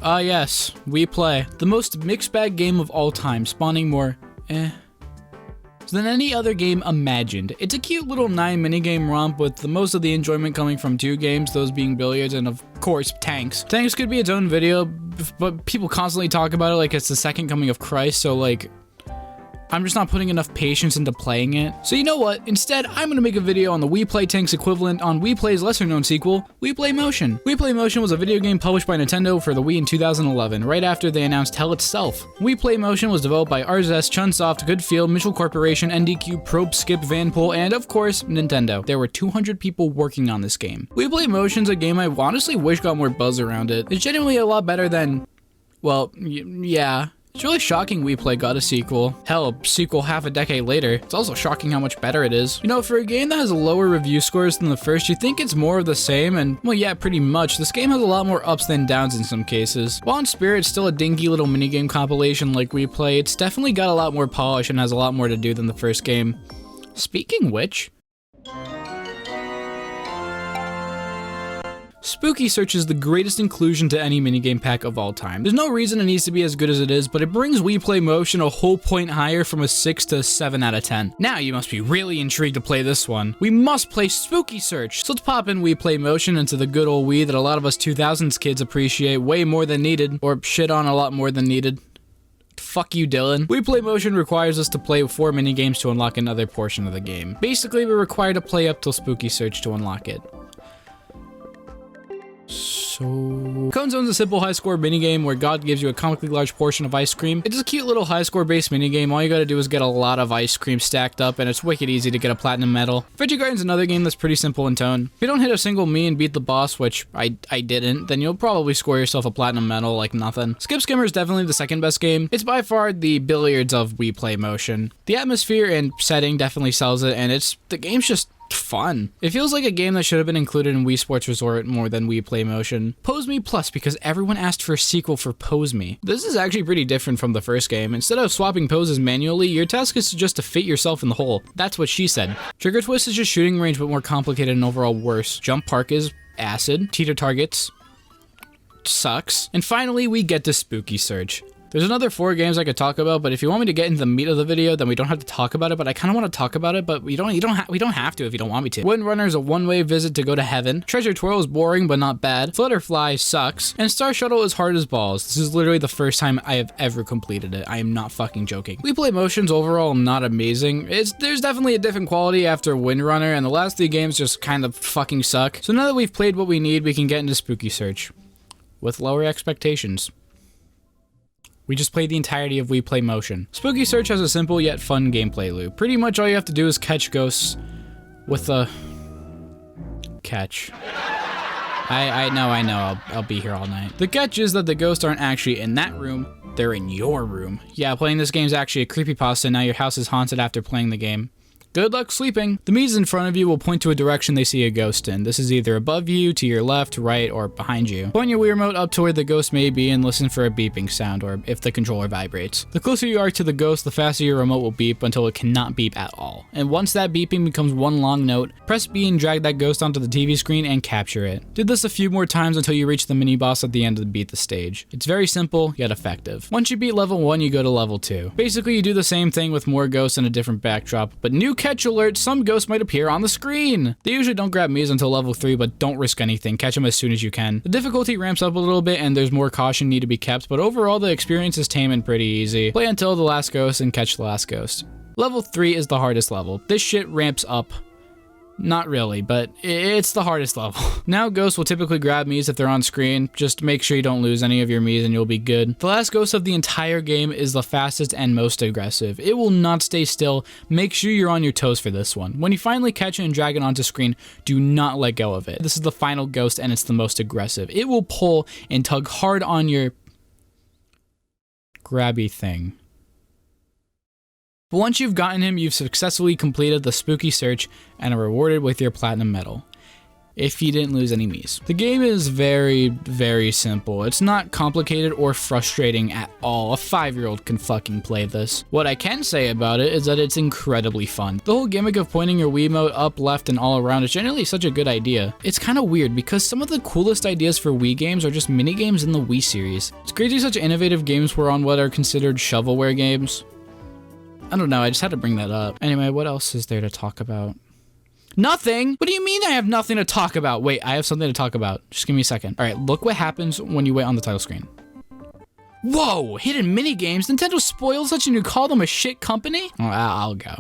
Ah yes, Wii Play. The most mixed bag game of all time, spawning more than any other game imagined. It's a cute little 9 minigame romp with the most of the enjoyment coming from 2 games, those being billiards and of course tanks. Tanks could be its own video, but people constantly talk about it like it's the second coming of Christ, so like, I'm just not putting enough patience into playing it. So you know what? Instead, I'm gonna make a video on the Wii Play Tanks equivalent on Wii Play's lesser known sequel, Wii Play Motion. Wii Play Motion was a video game published by Nintendo for the Wii in 2011, right after they announced Hell itself. Wii Play Motion was developed by RZS, Chunsoft, Goodfield, Mitchell Corporation, NDQ, Probe, Skip, Vanpool, and of course, Nintendo. There were 200 people working on this game. Wii Play Motion's a game I honestly wish got more buzz around it. It's genuinely a lot better than, well, yeah. It's really shocking Wii Play got a sequel. Hell, a sequel half a decade later. It's also shocking how much better it is. You know, for a game that has lower review scores than the first, you think it's more of the same, and well, yeah, pretty much. This game has a lot more ups than downs in some cases. While in spirit, it's still a dinky little minigame compilation like Wii Play, it's definitely got a lot more polish and has a lot more to do than the first game. Speaking which, Spooky Search is the greatest inclusion to any minigame pack of all time. There's no reason it needs to be as good as it is, but it brings Wii Play Motion a whole point higher from a 6 to 7 out of 10. Now you must be really intrigued to play this one. We must play Spooky Search! So let's pop in Wii Play Motion into the good old Wii that a lot of us 2000s kids appreciate way more than needed, or shit on a lot more than needed. Fuck you, Dylan. Wii Play Motion requires us to play 4 minigames to unlock another portion of the game. Basically, we're required to play up till Spooky Search to unlock it. So, Cone Zone's a simple high score minigame where God gives you a comically large portion of ice cream. It's a cute little high score based minigame. All you gotta do is get a lot of ice cream stacked up, and it's wicked easy to get a platinum medal. Veggie Garden's another game that's pretty simple in tone. If you don't hit a single me and beat the boss, which I didn't, then you'll probably score yourself a platinum medal like nothing. Skip Skimmer is definitely the second best game. It's by far the billiards of Wii Play Motion. The atmosphere and setting definitely sells it, and the game's just fun. It feels like a game that should have been included in Wii Sports Resort more than Wii Play Motion. Pose Me Plus, because everyone asked for a sequel for Pose Me. This is actually pretty different from the first game. Instead of swapping poses manually, your task is just to fit yourself in the hole. That's what she said. Trigger Twist is just shooting range but more complicated and overall worse. Jump Park is acid. Teeter Targets sucks. And finally, we get to Spooky Search. There's another 4 games I could talk about, but if you want me to get into the meat of the video, then we don't have to talk about it, but I kind of want to talk about it, but we don't have to if you don't want me to. Windrunner is a one-way visit to go to heaven. Treasure Twirl is boring, but not bad. Flutterfly sucks. And Star Shuttle is hard as balls. This is literally the first time I have ever completed it. I am not fucking joking. Wii Play Motion's overall not amazing. There's definitely a different quality after Windrunner, and the last 3 games just kind of fucking suck. So now that we've played what we need, we can get into Spooky Search. With lower expectations. We just played the entirety of Wii Play Motion. Spooky Search has a simple yet fun gameplay loop. Pretty much all you have to do is catch ghosts with a catch. I know, I'll be here all night. The catch is that the ghosts aren't actually in that room, they're in your room. Yeah, playing this game's actually a creepypasta, now your house is haunted after playing the game. Good luck sleeping. The Mii's in front of you will point to a direction they see a ghost in. This is either above you, to your left, right, or behind you. Point your Wii remote up to where the ghost may be and listen for a beeping sound, or if the controller vibrates. The closer you are to the ghost, the faster your remote will beep until it cannot beep at all. And once that beeping becomes one long note, press B and drag that ghost onto the TV screen and capture it. Do this a few more times until you reach the mini boss at the end of the beat the stage. It's very simple, yet effective. Once you beat level 1, you go to level 2. Basically, you do the same thing with more ghosts and a different backdrop, but new catch alert, some ghosts might appear on the screen. They usually don't grab Mii's until level 3, but don't risk anything. Catch them as soon as you can. The difficulty ramps up a little bit and there's more caution need to be kept, but overall the experience is tame and pretty easy. Play until the last ghost and catch the last ghost. Level 3 is the hardest level. This shit ramps up. Not really, but it's the hardest level. Now ghosts will typically grab Mii's if they're on screen. Just make sure you don't lose any of your Mii's and you'll be good. The last ghost of the entire game is the fastest and most aggressive. It will not stay still. Make sure you're on your toes for this one. When you finally catch it and drag it onto screen, do not let go of it. This is the final ghost and it's the most aggressive. It will pull and tug hard on your grabby thing. But once you've gotten him, you've successfully completed the Spooky Search and are rewarded with your platinum medal. if you didn't lose any Miis. The game is very, very simple. It's not complicated or frustrating at all. A 5-year-old can fucking play this. What I can say about it is that it's incredibly fun. The whole gimmick of pointing your Wiimote up, left, and all around is generally such a good idea. It's kind of weird because some of the coolest ideas for Wii games are just minigames in the Wii series. It's crazy such innovative games were on what are considered shovelware games. I don't know, I just had to bring that up. Anyway, what else is there to talk about? Nothing? What do you mean I have nothing to talk about? Wait, I have something to talk about. Just give me a second. All right, look what happens when you wait on the title screen. Whoa, hidden minigames? Nintendo spoiled such and you call them a shit company? Oh, I'll go.